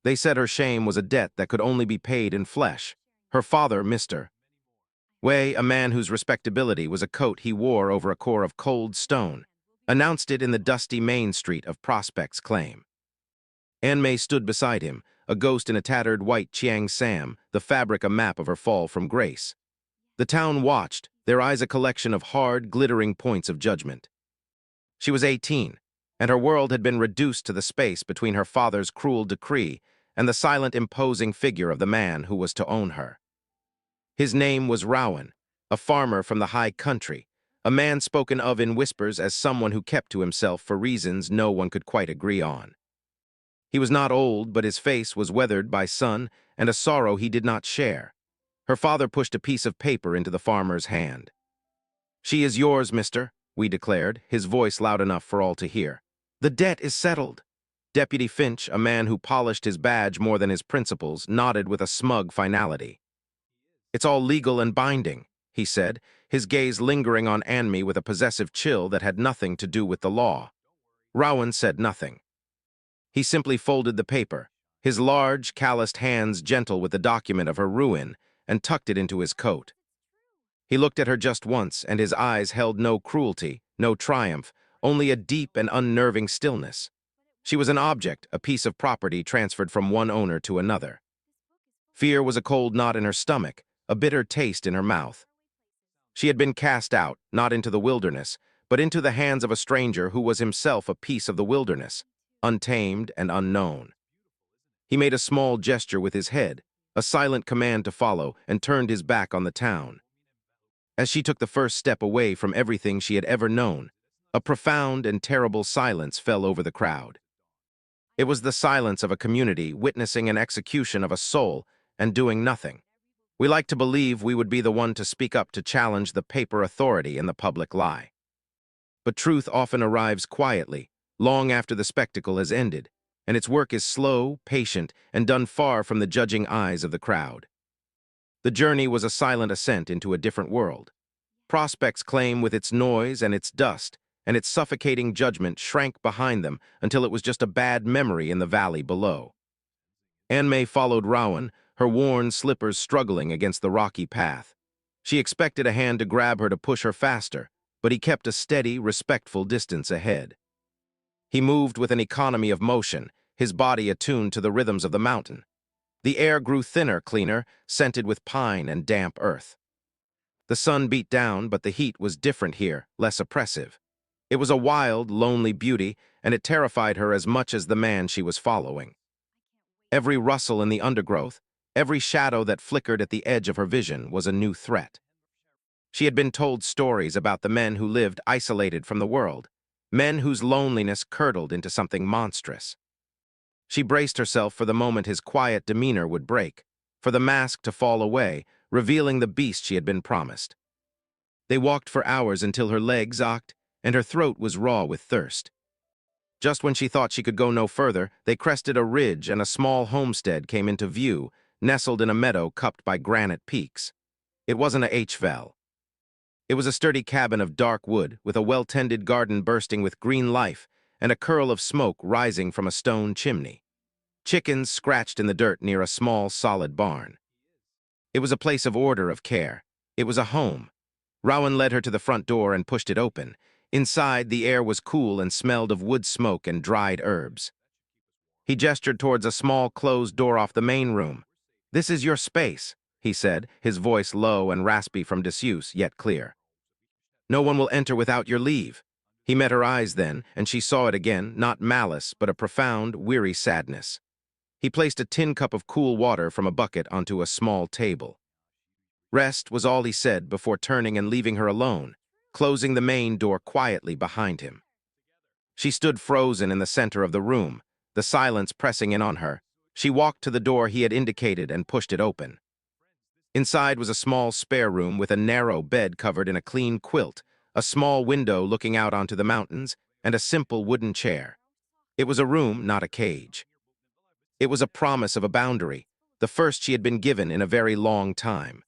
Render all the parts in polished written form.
They said her shame was a debt that could only be paid in flesh. Her father, Mr. Way, a man whose respectability was a coat he wore over a core of cold stone, announced it in the dusty main street of Prospect's Claim. Anne May stood beside him, a ghost in a tattered white Chiang Sam, the fabric a map of her fall from grace. The town watched, their eyes a collection of hard, glittering points of judgment. She was 18, and her world had been reduced to the space between her father's cruel decree and the silent, imposing figure of the man who was to own her. His name was Rowan, a farmer from the high country, a man spoken of in whispers as someone who kept to himself for reasons no one could quite agree on. He was not old, but his face was weathered by sun and a sorrow he did not share. Her father pushed a piece of paper into the farmer's hand. "She is yours, mister," we declared, his voice loud enough for all to hear. "The debt is settled." Deputy Finch, a man who polished his badge more than his principles, nodded with a smug finality. "It's all legal and binding," he said, his gaze lingering on Anne with a possessive chill that had nothing to do with the law. Rowan said nothing. He simply folded the paper, his large, calloused hands gentle with the document of her ruin, and tucked it into his coat. He looked at her just once, and his eyes held no cruelty, no triumph, only a deep and unnerving stillness. She was an object, a piece of property transferred from one owner to another. Fear was a cold knot in her stomach, a bitter taste in her mouth. She had been cast out, not into the wilderness, but into the hands of a stranger who was himself a piece of the wilderness, untamed and unknown. He made a small gesture with his head, a silent command to follow, and turned his back on the town. As she took the first step away from everything she had ever known, a profound and terrible silence fell over the crowd. It was the silence of a community witnessing an execution of a soul and doing nothing. We like to believe we would be the one to speak up to challenge the paper authority and the public lie. But truth often arrives quietly, long after the spectacle has ended, and its work is slow, patient, and done far from the judging eyes of the crowd. The journey was a silent ascent into a different world. Prospect's Claim, with its noise and its dust, and its suffocating judgment, shrank behind them until it was just a bad memory in the valley below. Anne May followed Rowan, her worn slippers struggling against the rocky path. She expected a hand to grab her to push her faster, but he kept a steady, respectful distance ahead. He moved with an economy of motion, his body attuned to the rhythms of the mountain. The air grew thinner, cleaner, scented with pine and damp earth. The sun beat down, but the heat was different here, less oppressive. It was a wild, lonely beauty, and it terrified her as much as the man she was following. Every rustle in the undergrowth, every shadow that flickered at the edge of her vision was a new threat. She had been told stories about the men who lived isolated from the world, men whose loneliness curdled into something monstrous. She braced herself for the moment his quiet demeanor would break, for the mask to fall away, revealing the beast she had been promised. They walked for hours until her legs ached and her throat was raw with thirst. Just when she thought she could go no further, they crested a ridge and a small homestead came into view, nestled in a meadow cupped by granite peaks. It wasn't a H-Vel. It was a sturdy cabin of dark wood, with a well-tended garden bursting with green life and a curl of smoke rising from a stone chimney. Chickens scratched in the dirt near a small, solid barn. It was a place of order, of care. It was a home. Rowan led her to the front door and pushed it open. Inside, the air was cool and smelled of wood smoke and dried herbs. He gestured towards a small closed door off the main room. "This is your space," he said, his voice low and raspy from disuse, yet clear. "No one will enter without your leave." He met her eyes then, and she saw it again, not malice, but a profound, weary sadness. He placed a tin cup of cool water from a bucket onto a small table. Rest was all he said before turning and leaving her alone, closing the main door quietly behind him. She stood frozen in the center of the room, the silence pressing in on her. She walked to the door he had indicated and pushed it open. Inside was a small spare room with a narrow bed covered in a clean quilt, a small window looking out onto the mountains, and a simple wooden chair. It was a room, not a cage. It was a promise of a boundary, the first she had been given in a very long time.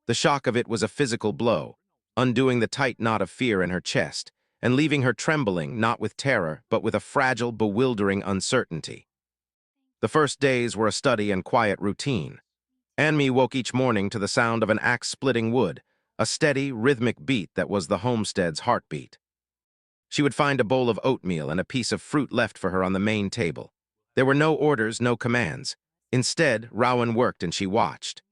The shock of it was a physical blow, undoing the tight knot of fear in her chest, and leaving her trembling not with terror, but with a fragile, bewildering uncertainty. The first days were a study in quiet routine. Anmi woke each morning to the sound of an axe splitting wood, a steady, rhythmic beat that was the homestead's heartbeat. She would find a bowl of oatmeal and a piece of fruit left for her on the main table. There were no orders, no commands. Instead, Rowan worked and she watched.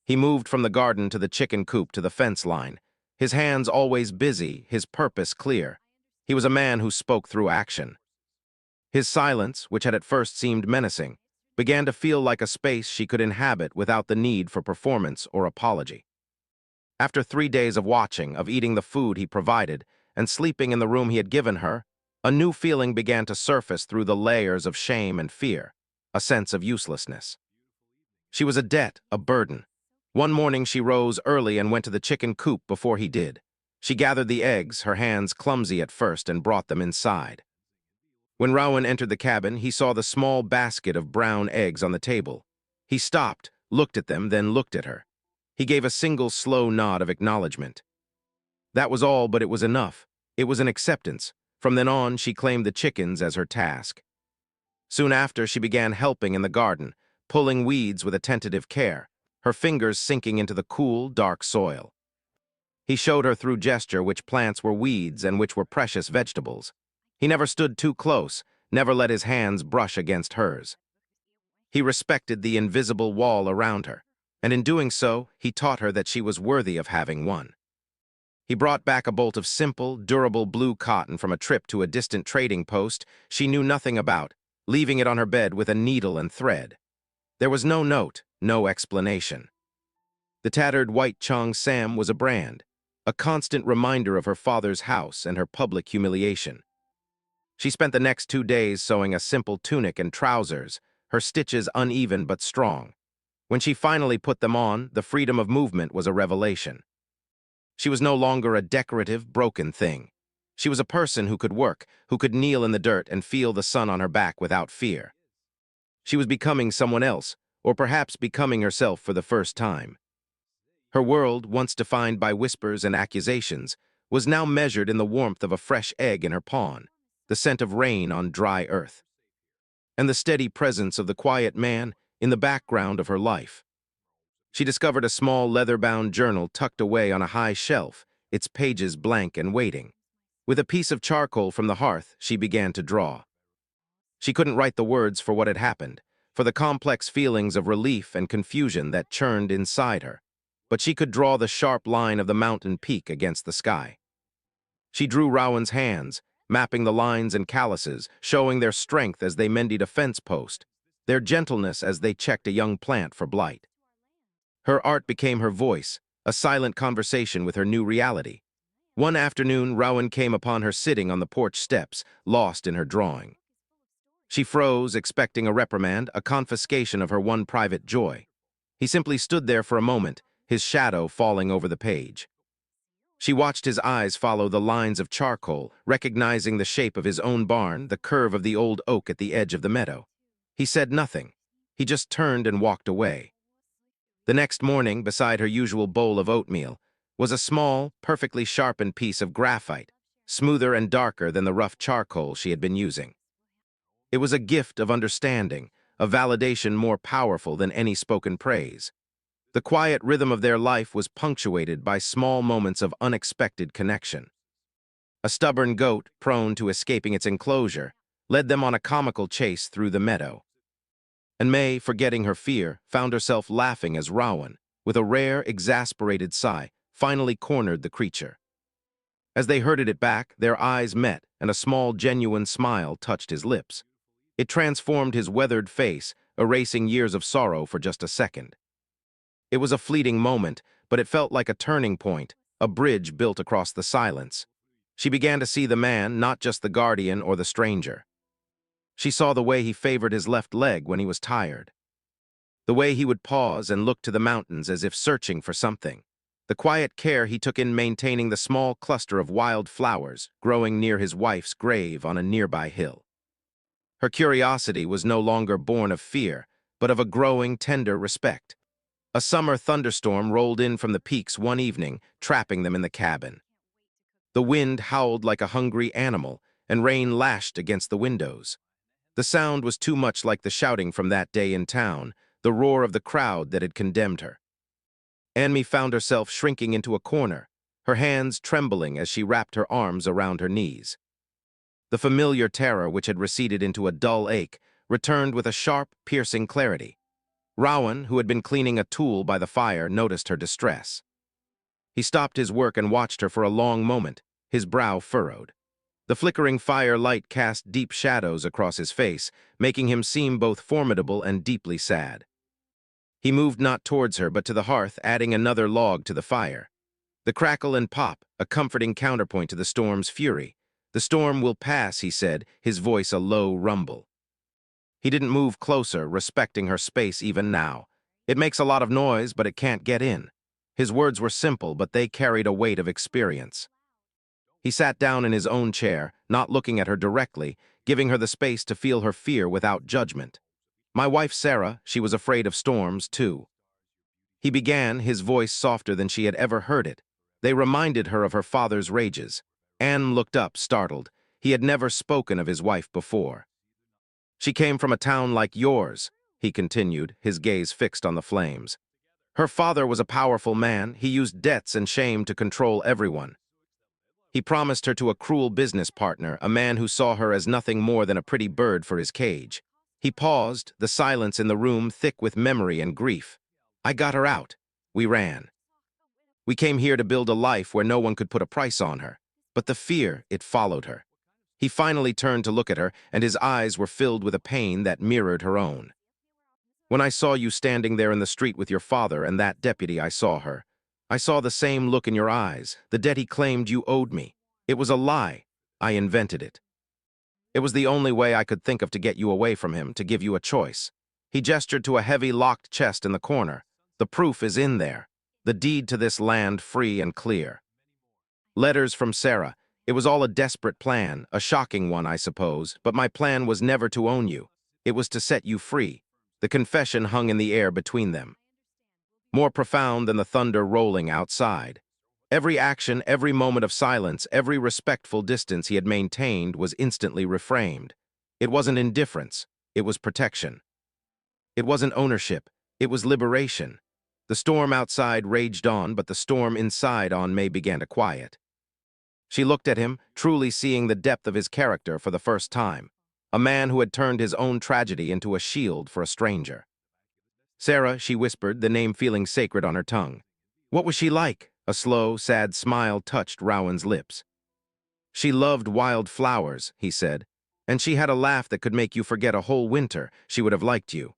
He moved from the garden to the chicken coop to the fence line, his hands always busy, his purpose clear. He was a man who spoke through action. His silence, which had at first seemed menacing, began to feel like a space she could inhabit without the need for performance or apology. After 3 days of watching, of eating the food he provided, and sleeping in the room he had given her, a new feeling began to surface through the layers of shame and fear, a sense of uselessness. She was a debt, a burden. One morning she rose early and went to the chicken coop before he did. She gathered the eggs, her hands clumsy at first, and brought them inside. When Rowan entered the cabin, he saw the small basket of brown eggs on the table. He stopped, looked at them, then looked at her. He gave a single slow nod of acknowledgement. That was all, but it was enough. It was an acceptance. From then on, she claimed the chickens as her task. Soon after, she began helping in the garden, pulling weeds with a tentative care, her fingers sinking into the cool, dark soil. He showed her through gesture which plants were weeds and which were precious vegetables. He never stood too close, never let his hands brush against hers. He respected the invisible wall around her, and in doing so, he taught her that she was worthy of having one. He brought back a bolt of simple, durable blue cotton from a trip to a distant trading post she knew nothing about, leaving it on her bed with a needle and thread. There was no note, no explanation. The tattered white Chong Sam was a brand, a constant reminder of her father's house and her public humiliation. She spent the next 2 days sewing a simple tunic and trousers, her stitches uneven but strong. When she finally put them on, the freedom of movement was a revelation. She was no longer a decorative, broken thing. She was a person who could work, who could kneel in the dirt and feel the sun on her back without fear. She was becoming someone else, or perhaps becoming herself for the first time. Her world, once defined by whispers and accusations, was now measured in the warmth of a fresh egg in her pawn, the scent of rain on dry earth, and the steady presence of the quiet man in the background of her life. She discovered a small leather-bound journal tucked away on a high shelf, its pages blank and waiting. With a piece of charcoal from the hearth, she began to draw. She couldn't write the words for what had happened, for the complex feelings of relief and confusion that churned inside her, but she could draw the sharp line of the mountain peak against the sky. She drew Rowan's hands, mapping the lines and calluses, showing their strength as they mended a fence post, their gentleness as they checked a young plant for blight. Her art became her voice, a silent conversation with her new reality. One afternoon, Rowan came upon her sitting on the porch steps, lost in her drawing. She froze, expecting a reprimand, a confiscation of her one private joy. He simply stood there for a moment, his shadow falling over the page. She watched his eyes follow the lines of charcoal, recognizing the shape of his own barn, the curve of the old oak at the edge of the meadow. He said nothing. He just turned and walked away. The next morning, beside her usual bowl of oatmeal, was a small, perfectly sharpened piece of graphite, smoother and darker than the rough charcoal she had been using. It was a gift of understanding, a validation more powerful than any spoken praise. The quiet rhythm of their life was punctuated by small moments of unexpected connection. A stubborn goat, prone to escaping its enclosure, led them on a comical chase through the meadow. And May, forgetting her fear, found herself laughing as Rowan, with a rare, exasperated sigh, finally cornered the creature. As they herded it back, their eyes met, and a small, genuine smile touched his lips. It transformed his weathered face, erasing years of sorrow for just a second. It was a fleeting moment, but it felt like a turning point, a bridge built across the silence. She began to see the man, not just the guardian or the stranger. She saw the way he favored his left leg when he was tired. The way he would pause and look to the mountains as if searching for something. The quiet care he took in maintaining the small cluster of wild flowers growing near his wife's grave on a nearby hill. Her curiosity was no longer born of fear, but of a growing, tender respect. A summer thunderstorm rolled in from the peaks one evening, trapping them in the cabin. The wind howled like a hungry animal, and rain lashed against the windows. The sound was too much like the shouting from that day in town, the roar of the crowd that had condemned her. Anmi found herself shrinking into a corner, her hands trembling as she wrapped her arms around her knees. The familiar terror, which had receded into a dull ache, returned with a sharp, piercing clarity. Rowan, who had been cleaning a tool by the fire, noticed her distress. He stopped his work and watched her for a long moment, his brow furrowed. The flickering fire light cast deep shadows across his face, making him seem both formidable and deeply sad. He moved not towards her, but to the hearth, adding another log to the fire. The crackle and pop, a comforting counterpoint to the storm's fury. "The storm will pass," he said, his voice a low rumble. He didn't move closer, respecting her space even now. "It makes a lot of noise, but it can't get in." His words were simple, but they carried a weight of experience. He sat down in his own chair, not looking at her directly, giving her the space to feel her fear without judgment. "My wife Sarah, she was afraid of storms, too." He began, his voice softer than she had ever heard it. They reminded her of her father's rages. Anne looked up, startled. He had never spoken of his wife before. "She came from a town like yours," he continued, his gaze fixed on the flames. "Her father was a powerful man. He used debts and shame to control everyone. He promised her to a cruel business partner, a man who saw her as nothing more than a pretty bird for his cage." He paused, the silence in the room thick with memory and grief. "I got her out. We ran. We came here to build a life where no one could put a price on her. But the fear, it followed her." He finally turned to look at her, and his eyes were filled with a pain that mirrored her own. "When I saw you standing there in the street with your father and that deputy, I saw her. I saw the same look in your eyes, the debt he claimed you owed me. It was a lie. I invented it. It was the only way I could think of to get you away from him, to give you a choice." He gestured to a heavy locked chest in the corner. "The proof is in there. The deed to this land, free and clear. Letters from Sarah. It was all a desperate plan, a shocking one, I suppose, but my plan was never to own you. It was to set you free." The confession hung in the air between them, more profound than the thunder rolling outside. Every action, every moment of silence, every respectful distance he had maintained was instantly reframed. It wasn't indifference, it was protection. It wasn't ownership, it was liberation. The storm outside raged on, but the storm inside on May began to quiet. She looked at him, truly seeing the depth of his character for the first time. A man who had turned his own tragedy into a shield for a stranger. "Sarah," she whispered, the name feeling sacred on her tongue. "What was she like?" A slow, sad smile touched Rowan's lips. "She loved wild flowers," he said, "and she had a laugh that could make you forget a whole winter. She would have liked you.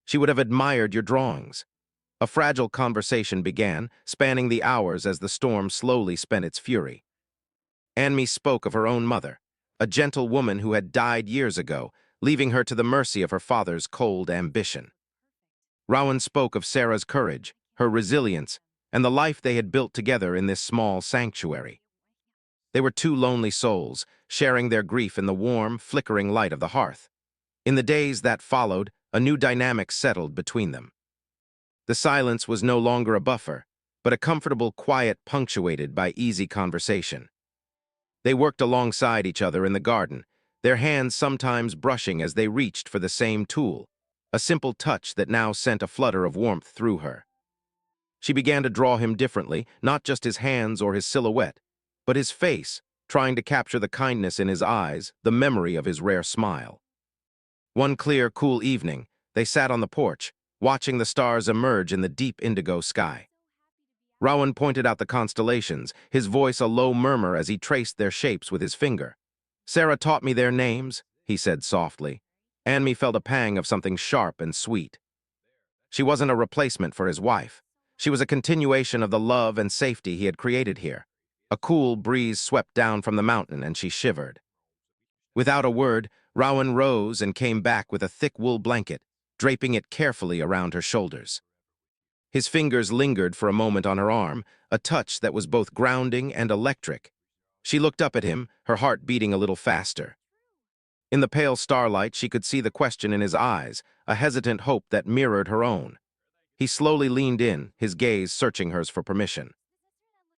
She would have admired your drawings." A fragile conversation began, spanning the hours as the storm slowly spent its fury. Anmi spoke of her own mother, a gentle woman who had died years ago, leaving her to the mercy of her father's cold ambition. Rowan spoke of Sarah's courage, her resilience, and the life they had built together in this small sanctuary. They were two lonely souls, sharing their grief in the warm, flickering light of the hearth. In the days that followed, a new dynamic settled between them. The silence was no longer a buffer, but a comfortable quiet punctuated by easy conversation. They worked alongside each other in the garden, their hands sometimes brushing as they reached for the same tool, a simple touch that now sent a flutter of warmth through her. She began to draw him differently, not just his hands or his silhouette, but his face, trying to capture the kindness in his eyes, the memory of his rare smile. One clear, cool evening, they sat on the porch, watching the stars emerge in the deep indigo sky. Rowan pointed out the constellations, his voice a low murmur as he traced their shapes with his finger. "Sarah taught me their names," he said softly. Anmi felt a pang of something sharp and sweet. She wasn't a replacement for his wife. She was a continuation of the love and safety he had created here. A cool breeze swept down from the mountain and she shivered. Without a word, Rowan rose and came back with a thick wool blanket, draping it carefully around her shoulders. His fingers lingered for a moment on her arm, a touch that was both grounding and electric. She looked up at him, her heart beating a little faster. In the pale starlight, she could see the question in his eyes, a hesitant hope that mirrored her own. He slowly leaned in, his gaze searching hers for permission.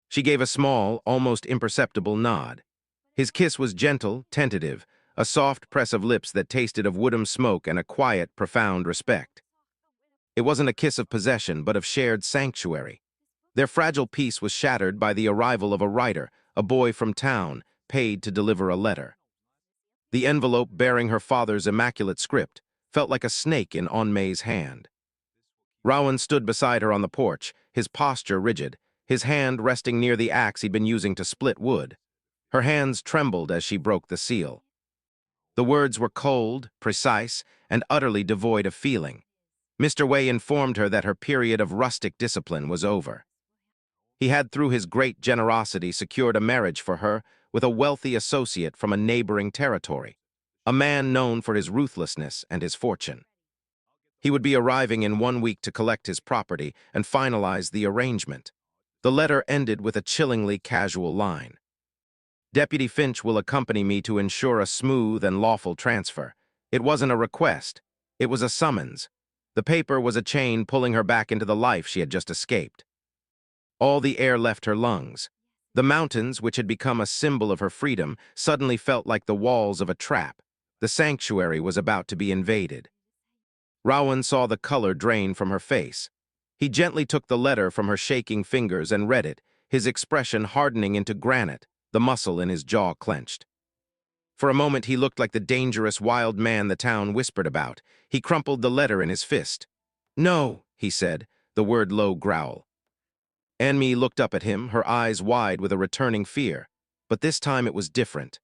She gave a small, almost imperceptible nod. His kiss was gentle, tentative, a soft press of lips that tasted of woodham smoke and a quiet, profound respect. It wasn't a kiss of possession, but of shared sanctuary. Their fragile peace was shattered by the arrival of a writer, a boy from town, paid to deliver a letter. The envelope bearing her father's immaculate script felt like a snake in Onmei's hand. Rowan stood beside her on the porch, his posture rigid, his hand resting near the axe he'd been using to split wood. Her hands trembled as she broke the seal. The words were cold, precise, and utterly devoid of feeling. Mr. Way informed her that her period of rustic discipline was over. He had, through his great generosity, secured a marriage for her with a wealthy associate from a neighboring territory, a man known for his ruthlessness and his fortune. He would be arriving in 1 week to collect his property and finalize the arrangement. The letter ended with a chillingly casual line. Deputy Finch will accompany me to ensure a smooth and lawful transfer. It wasn't a request. It was a summons. The paper was a chain pulling her back into the life she had just escaped. All the air left her lungs. The mountains, which had become a symbol of her freedom, suddenly felt like the walls of a trap. The sanctuary was about to be invaded. Rowan saw the color drain from her face. He gently took the letter from her shaking fingers and read it, his expression hardening into granite, the muscle in his jaw clenched. For a moment he looked like the dangerous wild man the town whispered about. He crumpled the letter in his fist. "No," he said, the word low growl. Anmee looked up at him, her eyes wide with a returning fear. But this time it was different.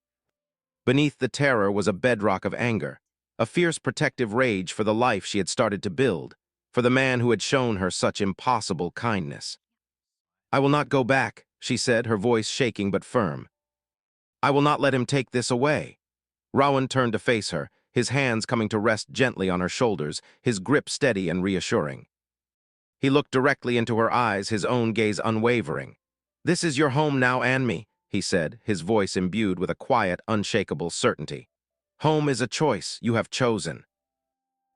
Beneath the terror was a bedrock of anger, a fierce protective rage for the life she had started to build, for the man who had shown her such impossible kindness. "I will not go back," she said, her voice shaking but firm. "I will not let him take this away." Rowan turned to face her, his hands coming to rest gently on her shoulders, his grip steady and reassuring. He looked directly into her eyes, his own gaze unwavering. "This is your home now, Anmee," he said, his voice imbued with a quiet, unshakable certainty. "Home is a choice you have chosen.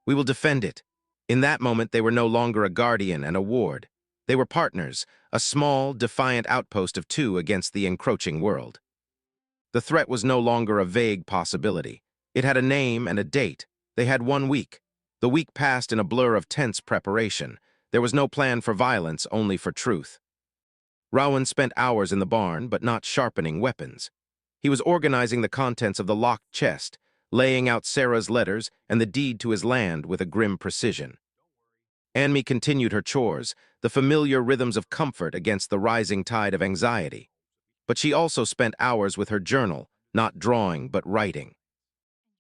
We will defend it." In that moment they were no longer a guardian and a ward. They were partners, a small, defiant outpost of two against the encroaching world. The threat was no longer a vague possibility. It had a name and a date. They had 1 week. The week passed in a blur of tense preparation. There was no plan for violence, only for truth. Rowan spent hours in the barn, but not sharpening weapons. He was organizing the contents of the locked chest, laying out Sarah's letters and the deed to his land with a grim precision. Anmee continued her chores, the familiar rhythms of comfort against the rising tide of anxiety. But she also spent hours with her journal, not drawing but writing.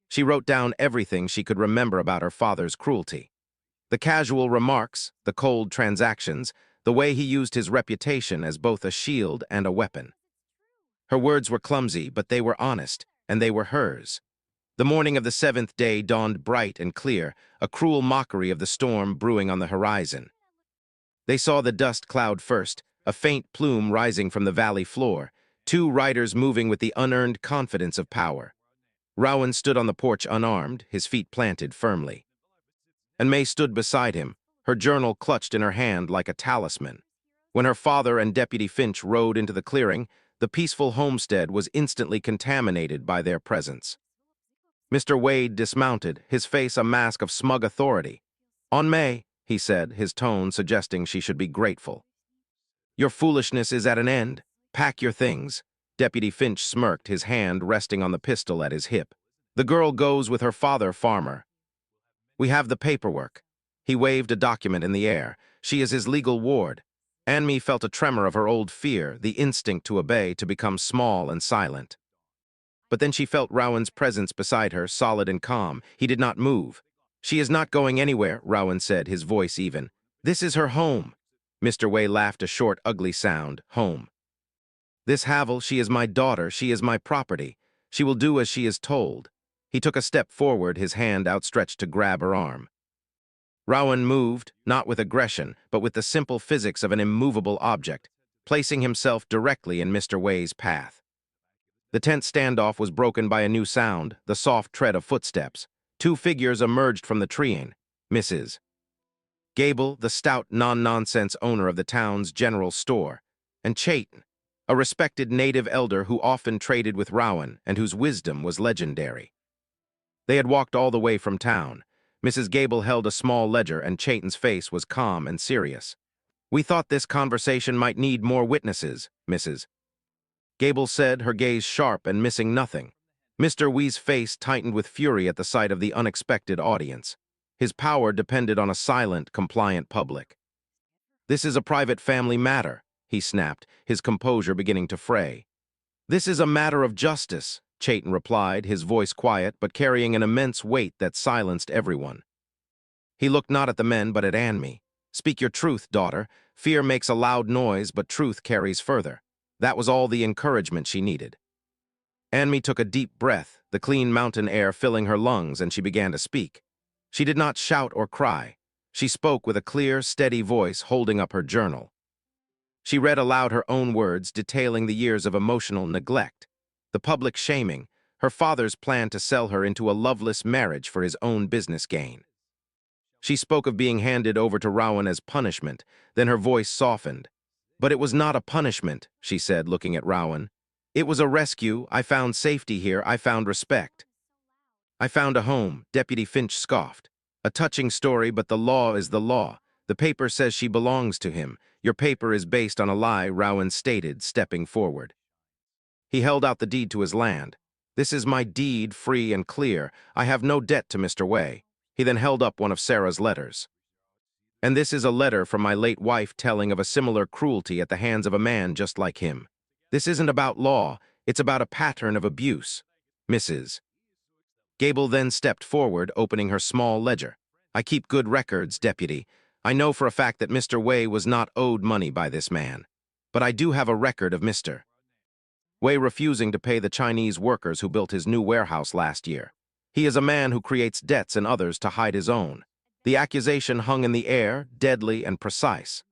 She wrote down everything she could remember about her father's cruelty. The casual remarks, the cold transactions, the way he used his reputation as both a shield and a weapon. Her words were clumsy, but they were honest, and they were hers. The morning of the 7th day dawned bright and clear, a cruel mockery of the storm brewing on the horizon. They saw the dust cloud first, a faint plume rising from the valley floor, two riders moving with the unearned confidence of power. Rowan stood on the porch unarmed, his feet planted firmly. And May stood beside him, her journal clutched in her hand like a talisman. When her father and Deputy Finch rode into the clearing, the peaceful homestead was instantly contaminated by their presence. Mr. Wade dismounted, his face a mask of smug authority. "On May," he said, his tone suggesting she should be grateful. "Your foolishness is at an end. Pack your things." Deputy Finch smirked, his hand resting on the pistol at his hip. "The girl goes with her father, farmer. We have the paperwork." He waved a document in the air. "She is his legal ward." Anmee felt a tremor of her old fear, the instinct to obey, to become small and silent. But then she felt Rowan's presence beside her, solid and calm. He did not move. "She is not going anywhere," Rowan said, his voice even. "This is her home." Mr. Way laughed a short, ugly sound. "Home. This Havel, she is my daughter, she is my property. She will do as she is told." He took a step forward, his hand outstretched to grab her arm. Rowan moved, not with aggression, but with the simple physics of an immovable object, placing himself directly in Mr. Way's path. The tense standoff was broken by a new sound, the soft tread of footsteps. Two figures emerged from the treeing. Mrs. Gable, the stout, non-nonsense owner of the town's general store, and Chayton, a respected native elder who often traded with Rowan and whose wisdom was legendary. They had walked all the way from town. Mrs. Gable held a small ledger and Chayton's face was calm and serious. "We thought this conversation might need more witnesses, Mrs. Gable said, her gaze sharp and missing nothing. Mr. Wee's face tightened with fury at the sight of the unexpected audience. His power depended on a silent, compliant public. "This is a private family matter," he snapped, his composure beginning to fray. "This is a matter of justice," Chayton replied, his voice quiet but carrying an immense weight that silenced everyone. He looked not at the men but at Anme. "Speak your truth, daughter. Fear makes a loud noise, but truth carries further." That was all the encouragement she needed. Anme took a deep breath, the clean mountain air filling her lungs, and she began to speak. She did not shout or cry. She spoke with a clear, steady voice, holding up her journal. She read aloud her own words, detailing the years of emotional neglect, the public shaming, her father's plan to sell her into a loveless marriage for his own business gain. She spoke of being handed over to Rowan as punishment, then her voice softened. "But it was not a punishment," she said, looking at Rowan. "It was a rescue. I found safety here. I found respect. I found a home," Deputy Finch scoffed. "A touching story, but the law is the law. The paper says she belongs to him. Your paper is based on a lie," Rowan stated, stepping forward. He held out the deed to his land. "This is my deed, free and clear. I have no debt to Mr. Way." He then held up one of Sarah's letters. "And this is a letter from my late wife telling of a similar cruelty at the hands of a man just like him. This isn't about law, it's about a pattern of abuse. Mrs. Gable then stepped forward, opening her small ledger. "I keep good records, Deputy. I know for a fact that Mr. Wei was not owed money by this man. But I do have a record of Mr. Wei refusing to pay the Chinese workers who built his new warehouse last year. He is a man who creates debts in others to hide his own. The accusation hung in the air, deadly and precise.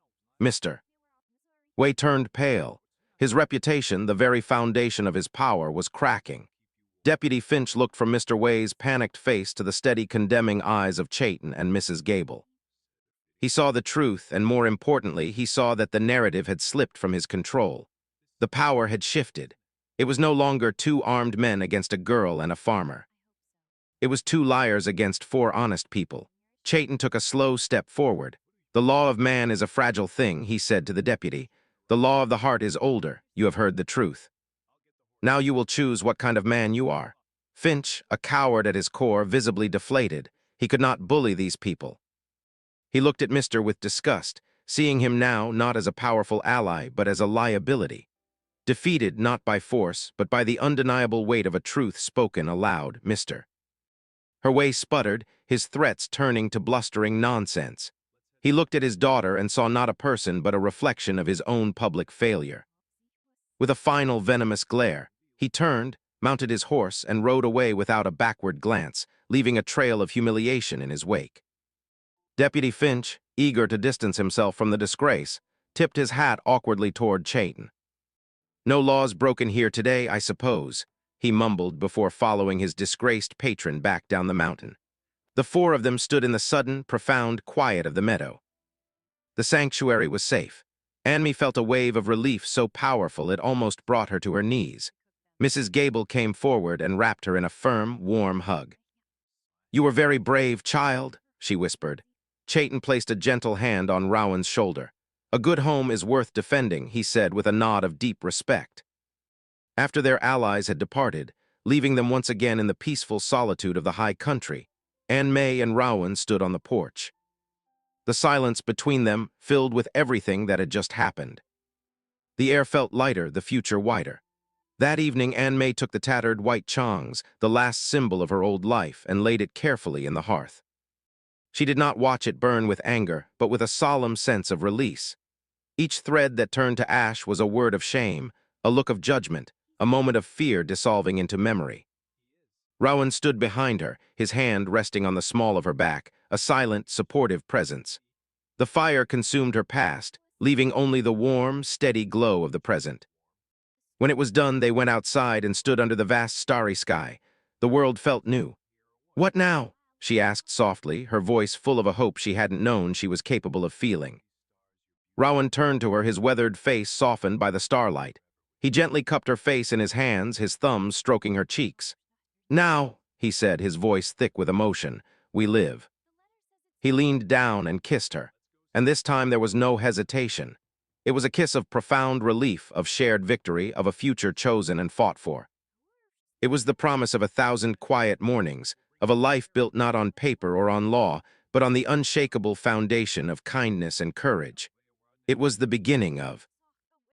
Mr. Wei turned pale. His reputation, the very foundation of his power, was cracking. Deputy Finch looked from Mr. Wei's panicked face to the steady condemning eyes of Chayton and Mrs. Gable. He saw the truth, and more importantly, he saw that the narrative had slipped from his control. The power had shifted. It was no longer two armed men against a girl and a farmer. It was two liars against four honest people. Chayton took a slow step forward. "The law of man is a fragile thing," he said to the deputy. "The law of the heart is older. You have heard the truth. Now you will choose what kind of man you are." Finch, a coward at his core, visibly deflated. He could not bully these people. He looked at Mr. with disgust, seeing him now not as a powerful ally, but as a liability. Defeated not by force, but by the undeniable weight of a truth spoken aloud, Mr. Her way sputtered, his threats turning to blustering nonsense. He looked at his daughter and saw not a person but a reflection of his own public failure. With a final venomous glare, he turned, mounted his horse, and rode away without a backward glance, leaving a trail of humiliation in his wake. Deputy Finch, eager to distance himself from the disgrace, tipped his hat awkwardly toward Chayton. "No laws broken here today, I suppose," he mumbled before following his disgraced patron back down the mountain. The four of them stood in the sudden, profound quiet of the meadow. The sanctuary was safe. Anme felt a wave of relief so powerful it almost brought her to her knees. Mrs. Gable came forward and wrapped her in a firm, warm hug. "You were very brave, child," she whispered. Chayton placed a gentle hand on Rowan's shoulder. "A good home is worth defending," he said with a nod of deep respect. After their allies had departed, leaving them once again in the peaceful solitude of the high country, Anne May and Rowan stood on the porch. The silence between them filled with everything that had just happened. The air felt lighter, the future wider. That evening, Anne May took the tattered white chongs, the last symbol of her old life, and laid it carefully in the hearth. She did not watch it burn with anger, but with a solemn sense of release. Each thread that turned to ash was a word of shame, a look of judgment, a moment of fear dissolving into memory. Rowan stood behind her, his hand resting on the small of her back, a silent, supportive presence. The fire consumed her past, leaving only the warm, steady glow of the present. When it was done, they went outside and stood under the vast starry sky. The world felt new. "What now?" she asked softly, her voice full of a hope she hadn't known she was capable of feeling. Rowan turned to her, his weathered face softened by the starlight. He gently cupped her face in his hands, his thumbs stroking her cheeks. "Now," he said, his voice thick with emotion. We live. He leaned down and kissed her, and this time there was no hesitation. It was a kiss of profound relief, of shared victory, of a future chosen and fought for. It was the promise of 1,000 quiet mornings, of a life built not on paper or on law, but on the unshakable foundation of kindness and courage. It was the beginning of